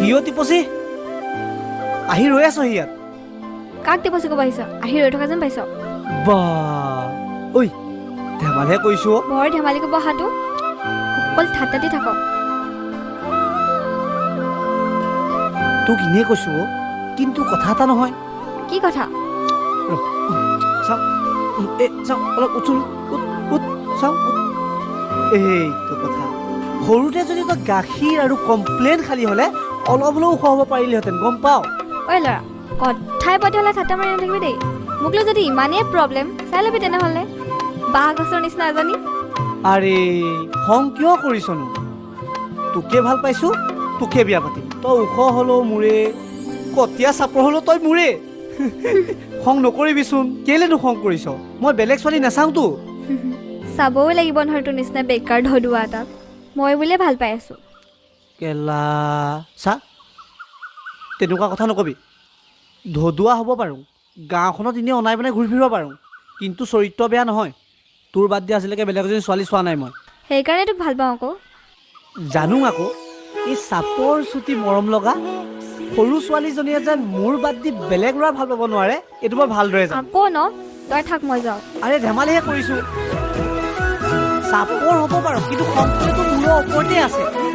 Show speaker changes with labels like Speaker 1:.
Speaker 1: কিয় টিপচি আহি ৰৈ আছ ইয়াত
Speaker 2: কাক টিপচি ক'ব আহিছ আহি ৰৈ থকা যেন পাইছ
Speaker 1: বা ঐ ধেমালিহে কৈছো
Speaker 2: বৰ ধেমালি ক'ব অহাটো অকল ঠাট্টাতে থাক
Speaker 1: তোক এনেই কৈছো কিন্তু কথা এটা নহয়
Speaker 2: কি কথা
Speaker 1: চাওঁ চাওঁ অলপ উঠোঁ উঠ চাওঁ এইটো কথা সৰুতে যদি তই গাখীৰ আৰু কমপ্লেইন খালী হ'লে অলপ হ'লেও ওখ হ'ব পাৰিলিহেঁতেন গম পাওঁ
Speaker 2: ঐ ল'ৰা কথাই পাতি হ'লে ঠাট্টা মাৰি নাথাকিবি দেই মোক লৈ যদি ইমানেই প্ৰব্লেম চাই ল'বি তেনেহ'লে বাঁহ গছৰ নিচিনা এজনী
Speaker 1: আৰে খং কিয় কৰিছনো তোকে ভাল পাইছোঁ তোকে বিয়া পাতিম তই ওখ হ'লেও মোৰে কটীয়া চাপৰ হ'লেও তই মোৰে খং নকৰিবিচোন কেলেনো খং কৰিছ মই বেলেগ ছোৱালী নাচাওঁতো
Speaker 2: চাবও লাগিব নহয় তোৰ নিচিনা বেকাৰ ধদুৱা এটাক মই বুলিয়ে ভাল পাই আছোঁ
Speaker 1: কেলা চা তেনেকুৱা কথা নকবি ধদুৱা হ'ব পাৰোঁ গাঁওখনত এনেই অনাই বনাই ঘূৰি ফুৰিব পাৰোঁ কিন্তু চৰিত্ৰ বেয়া নহয় তোৰ বাদ দিয়া আজিলৈকে বেলেগ এজনী ছোৱালী চোৱা নাই মই
Speaker 2: সেইকাৰণে তোক ভাল পাওঁ আকৌ
Speaker 1: জানো আকৌ এই চাপৰ চুটি মৰম লগা সৰু ছোৱালীজনীয়ে যেন মোৰ বাদ দি বেলেগ ল'ৰা ভাল পাব নোৱাৰে এইটো মই ভালদৰে জানো
Speaker 2: আকৌ ন তই থাক মই যাওঁ
Speaker 1: আৰে ধেমালিহে কৰিছোঁ চাপৰ হ'ব পাৰোঁ কিন্তু সম্পূৰ্ণটো মূৰৰ ওপৰতে আছে